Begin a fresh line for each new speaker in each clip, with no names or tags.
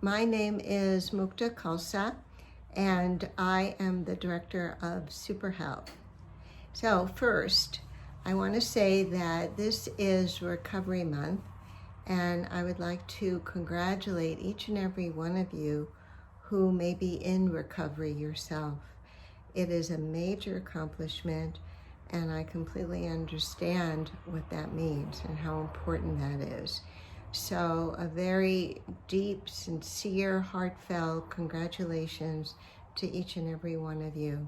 My name is Mukta Khalsa, and I am the director of SuperHealth. So first, I want to say that this is Recovery Month, and I would like to congratulate each and every one of you who may be in recovery yourself. It is a major accomplishment, and I completely understand what that means and how important that is. So a very deep, sincere, heartfelt congratulations to each and every one of you.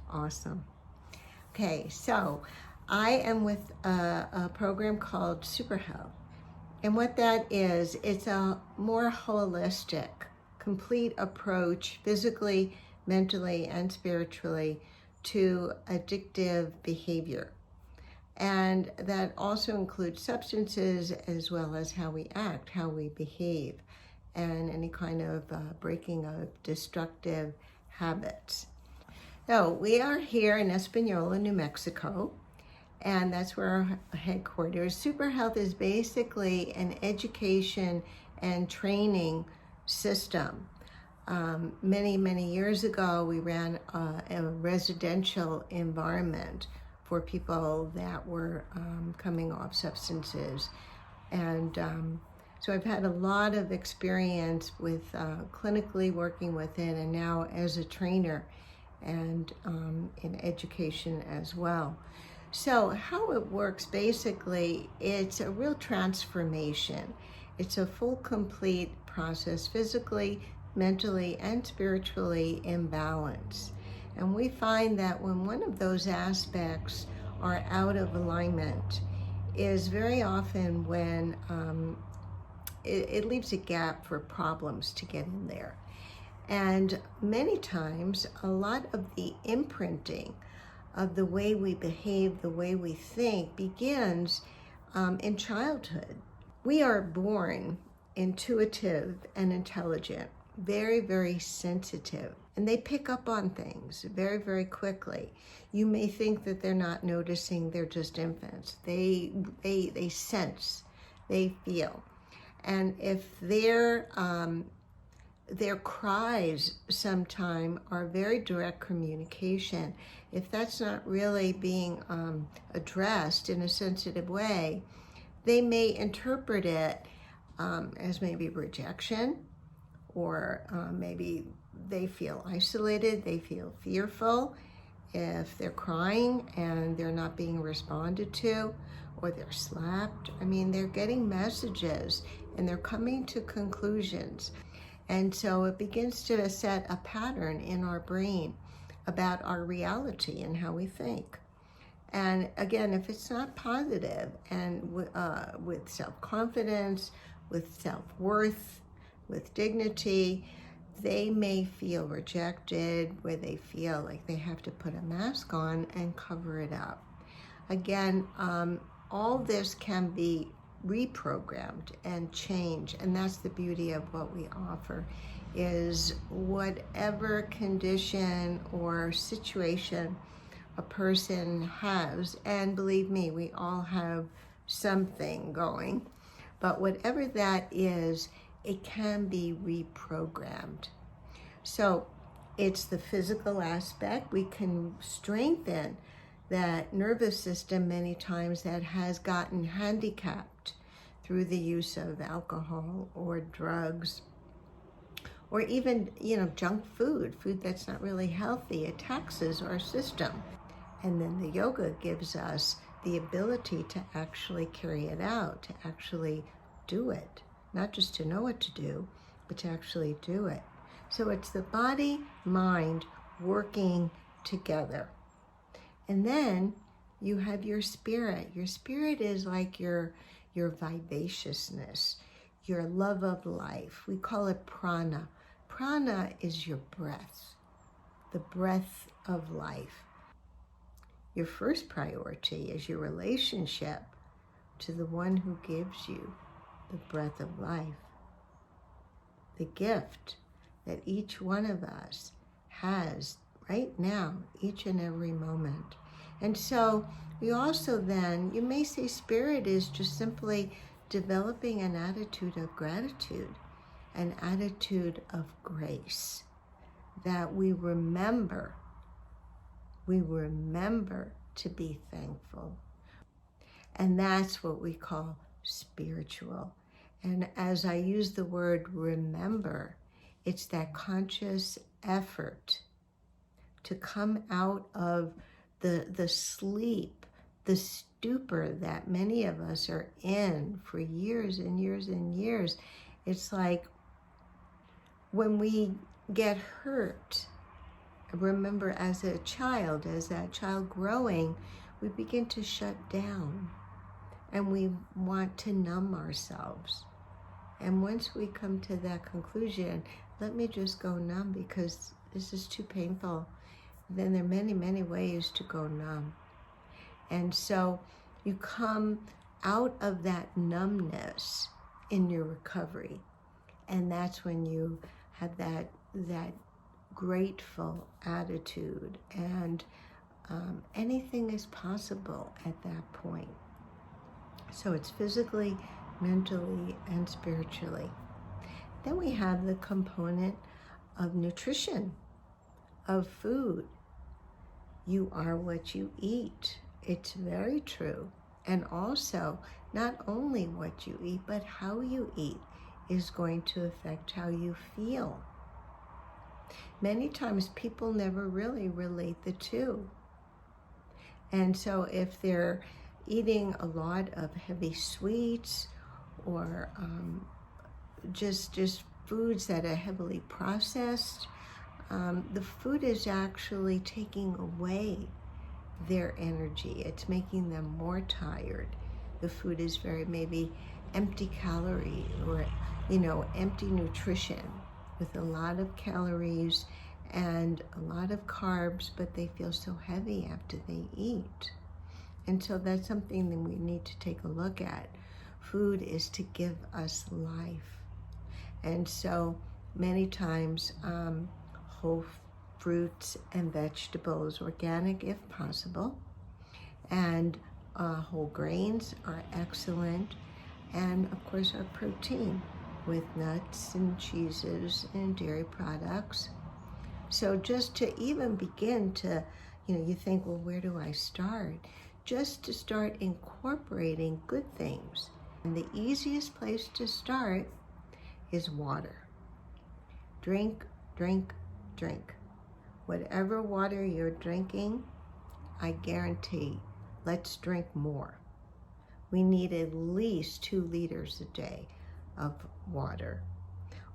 Awesome. Okay, so I am with a program called SuperHealth. And what that is, it's a more holistic, complete approach, physically, mentally, and spiritually, to addictive behavior. And that also includes substances as well as how we act, how we behave, and any kind of breaking of destructive habits. So we are here in Espanola, New Mexico, and that's where our headquarters. SuperHealth is basically an education and training system. Many years ago, we ran a residential environment for people that were coming off substances. And so I've had a lot of experience with clinically working with it, and now as a trainer and in education as well. So how it works, basically, it's a real transformation. It's a full, complete process, physically, mentally, and spiritually in balance. And we find that when one of those aspects are out of alignment is very often when it leaves a gap for problems to get in there. And many times, a lot of the imprinting of the way we behave, the way we think, begins in childhood. We are born intuitive and intelligent, very sensitive, and they pick up on things very quickly. You may think that they're not noticing, they're just infants. They sense, they feel. And if their cries sometime are very direct communication, if that's not really being addressed in a sensitive way, they may interpret it as maybe rejection, or maybe they feel isolated, they feel fearful if they're crying and they're not being responded to, or they're slapped. I mean, they're getting messages and they're coming to conclusions. And so it begins to set a pattern in our brain about our reality and how we think. And again, if it's not positive and with self-confidence, with self-worth, with dignity, they may feel rejected, where they feel like they have to put a mask on and cover it up. Again, all this can be reprogrammed and changed, and that's the beauty of what we offer, is whatever condition or situation a person has, and believe me, we all have something going, but whatever that is, it can be reprogrammed. So it's the physical aspect. We can strengthen that nervous system many times that has gotten handicapped through the use of alcohol or drugs, or even, junk food that's not really healthy. It taxes our system. And then the yoga gives us the ability to actually carry it out, to actually do it. Not just to know what to do, but to actually do it. So it's the body, mind working together. And then you have your spirit. Your spirit is like your vivaciousness, your love of life. We call it prana. Prana is your breath, the breath of life. Your first priority is your relationship to the one who gives you the breath of life, the gift that each one of us has right now, each and every moment. And so we also then, you may say spirit is just simply developing an attitude of gratitude an attitude of grace, that we remember to be thankful. And that's what we call spiritual. And as I use the word remember, it's that conscious effort to come out of the sleep, the stupor that many of us are in for years and years and years. It's like when we get hurt, remember as that child growing, we begin to shut down and we want to numb ourselves. And once we come to that conclusion, let me just go numb because this is too painful, then there are many, many ways to go numb. And so you come out of that numbness in your recovery. And that's when you have that grateful attitude, and anything is possible at that point. So it's physically, mentally, and spiritually. Then we have the component of nutrition, of food. You are what you eat. It's very true. And also, not only what you eat, but how you eat is going to affect how you feel. Many times people never really relate the two. And so if they're eating a lot of heavy sweets or just foods that are heavily processed, the food is actually taking away their energy. It's making them more tired. The food is very maybe empty calorie or, empty nutrition with a lot of calories and a lot of carbs, but they feel so heavy after they eat. And so that's something that we need to take a look at. Food is to give us life. And so many times whole fruits and vegetables, organic if possible, and whole grains are excellent. And of course our protein with nuts and cheeses and dairy products. So just to even begin to, you think, well, where do I start? Just to start incorporating good things. And the easiest place to start is water. Drink, drink, drink. Whatever water you're drinking, I guarantee, let's drink more. We need at least 2 liters a day of water.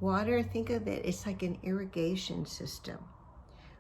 Water, think of it, it's like an irrigation system.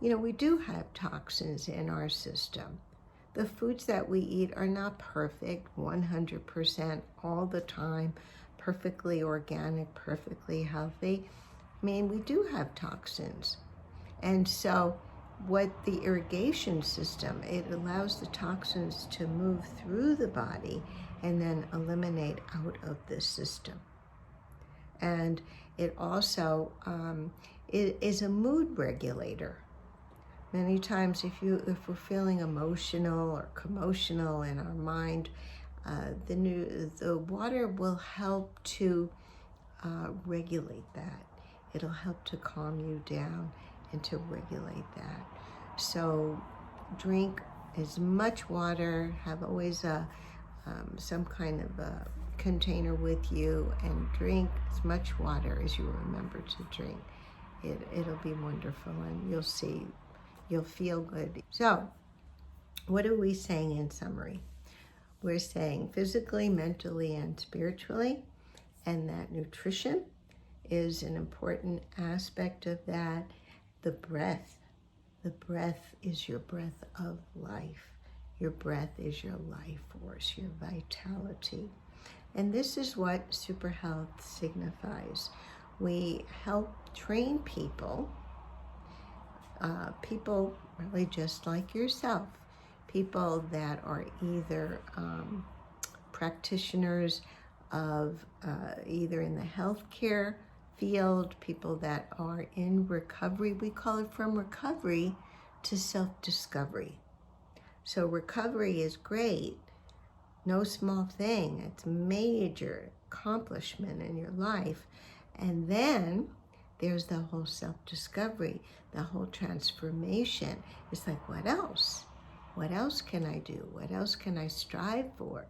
We do have toxins in our system. The foods that we eat are not perfect 100% all the time, perfectly organic, perfectly healthy. We do have toxins. And so what the irrigation system, it allows the toxins to move through the body and then eliminate out of the system. And it also it is a mood regulator. Many times if we're feeling emotional or commotional in our mind, the water will help to regulate that. It'll help to calm you down and to regulate that. So drink as much water, have always some kind of a container with you, and drink as much water as you remember to drink. It'll be wonderful, and you'll see, you'll feel good. So what are we saying in summary? We're saying physically, mentally, and spiritually, and that nutrition is an important aspect of that. The breath is your breath of life. Your breath is your life force, your vitality. And this is what SuperHealth signifies. We help train people really just like yourself, people that are either practitioners of either in the healthcare field, people that are in recovery. We call it from recovery to self-discovery. So recovery is great, no small thing. It's a major accomplishment in your life. And then there's the whole self-discovery, the whole transformation. It's like, what else? What else can I do? What else can I strive for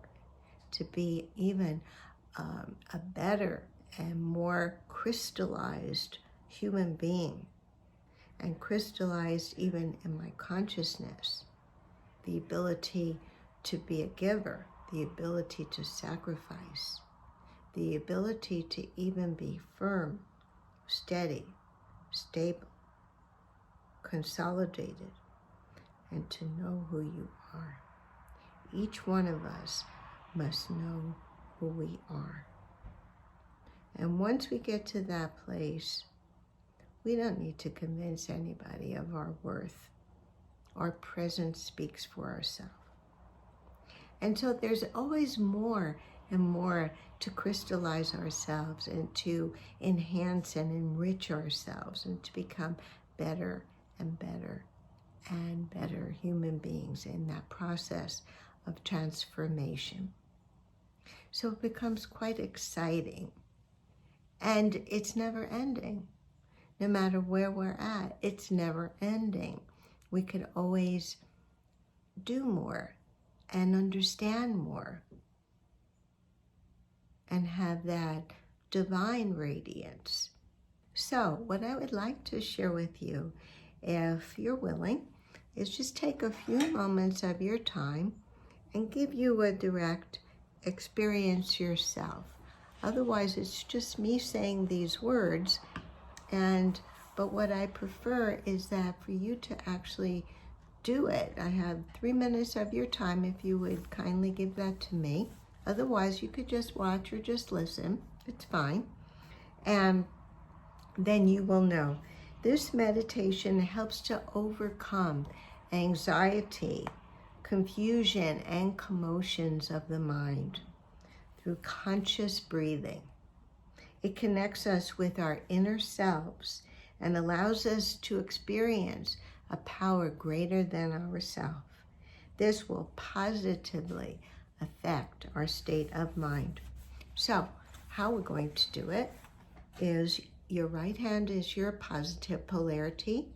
to be even a better and more crystallized human being, and crystallized even in my consciousness, the ability to be a giver, the ability to sacrifice, the ability to even be firm, steady, stable, consolidated, and to know who you are. Each one of us must know who we are. And once we get to that place, we don't need to convince anybody of our worth. Our presence speaks for ourselves. And so there's always more and more to crystallize ourselves and to enhance and enrich ourselves and to become better and better and better human beings in that process of transformation. So it becomes quite exciting, and it's never ending. No matter where we're at, it's never ending. We could always do more and understand more and have that divine radiance. So what I would like to share with you, if you're willing, is just take a few moments of your time and give you a direct experience yourself. Otherwise, it's just me saying these words, but what I prefer is that for you to actually do it. I have 3 minutes of your time if you would kindly give that to me. Otherwise, you could just watch or just listen. It's fine. And then you will know. This meditation helps to overcome anxiety, confusion, and commotions of the mind through conscious breathing. It connects us with our inner selves and allows us to experience a power greater than ourselves. This will positively affect our state of mind. So, how we're going to do it is your right hand is your positive polarity,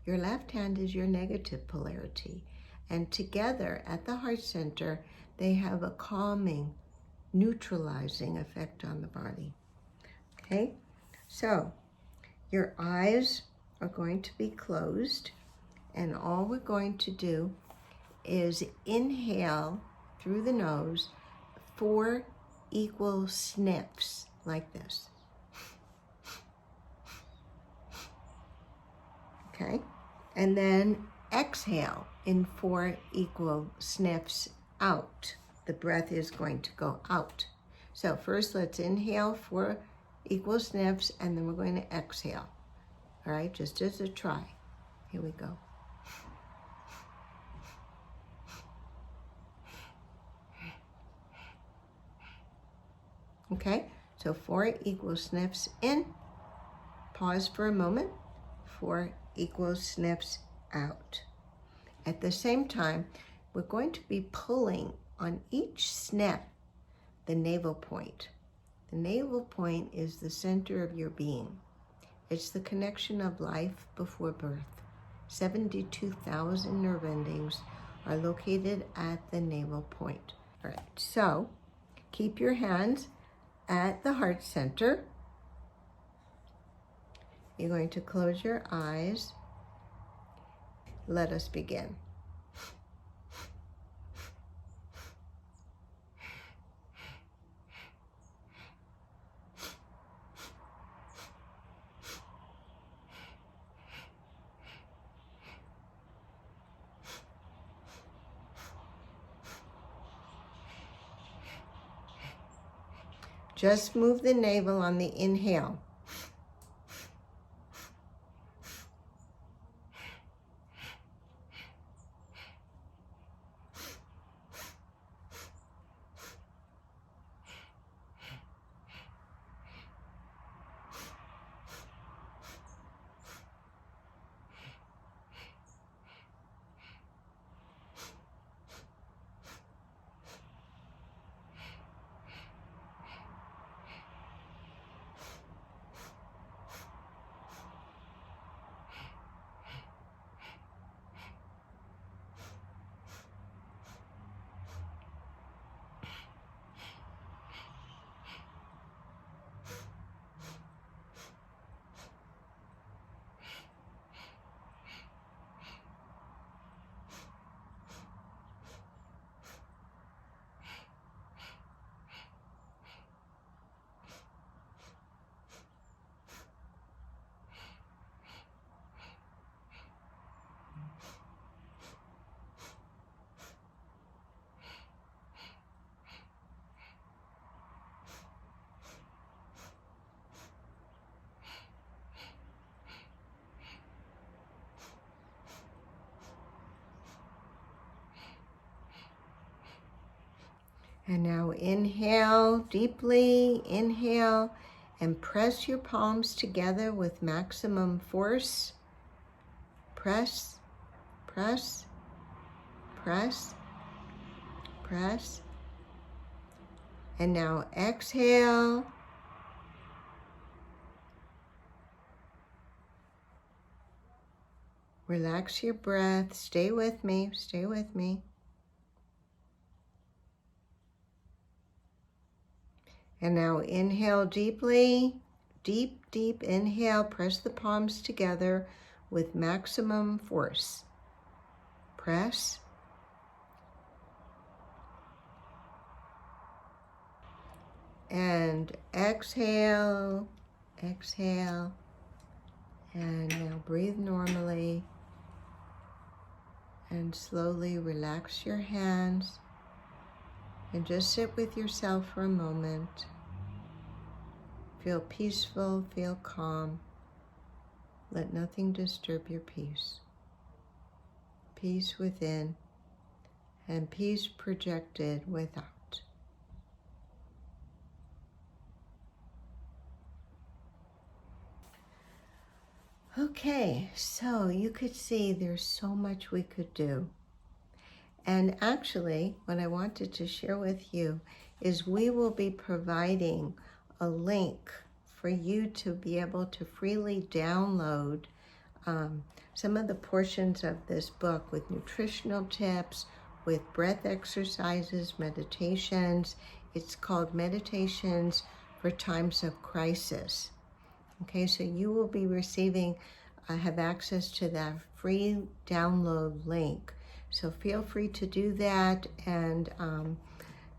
your left hand is your negative polarity, and together at the heart center, they have a calming, neutralizing effect on the body. Okay, so your eyes are going to be closed, and all we're going to do is inhale through the nose 4 equal sniffs like this. Okay, and then exhale in 4 equal sniffs out. The breath is going to go out. So first let's inhale 4 equal sniffs, and then we're going to exhale. All right, just as a try. Here we go. Okay, so 4 equal sniffs in. Pause for a moment. 4 equal sniffs out. At the same time, we're going to be pulling on each sniff the navel point. The navel point is the center of your being. It's the connection of life before birth. 72,000 nerve endings are located at the navel point. All right, so keep your hands at the heart center. You're going to close your eyes. Let us begin. Just move the navel on the inhale. And now inhale deeply, inhale, and press your palms together with maximum force. Press, press, press, press. And now exhale. Relax your breath. Stay with me, stay with me. And now inhale deeply, deep, deep inhale. Press the palms together with maximum force. Press. And exhale, exhale. And now breathe normally. And slowly relax your hands. And just sit with yourself for a moment. Feel peaceful, feel calm. Let nothing disturb your peace. Peace within and peace projected without. Okay, so you could see there's so much we could do. And actually, what I wanted to share with you is we will be providing a link for you to be able to freely download some of the portions of this book with nutritional tips, with breath exercises, meditations. It's called Meditations for Times of Crisis. Okay, so you will be receiving, have access to that free download link. So feel free to do that and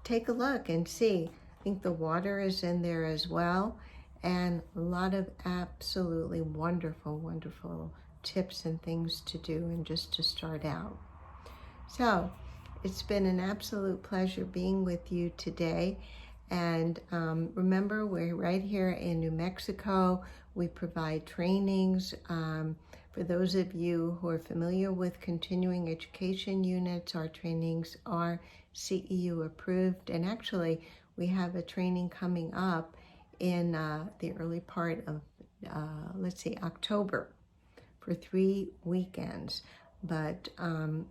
take a look and see. I think the water is in there as well, and a lot of absolutely wonderful, wonderful tips and things to do and just to start out. So it's been an absolute pleasure being with you today. And remember, we're right here in New Mexico. We provide trainings. For those of you who are familiar with continuing education units, our trainings are CEU approved. And actually, we have a training coming up in the early part of, October for 3 weekends. But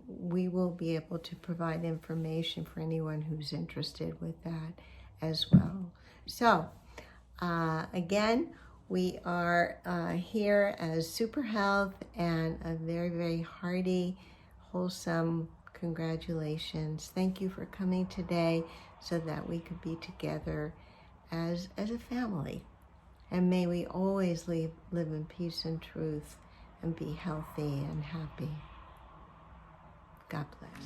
we will be able to provide information for anyone who's interested with that as well. So again, we are here as SuperHealth, and a very, very hearty, wholesome congratulations. Thank you for coming today so that we could be together as a family. And may we always live in peace and truth and be healthy and happy. God bless.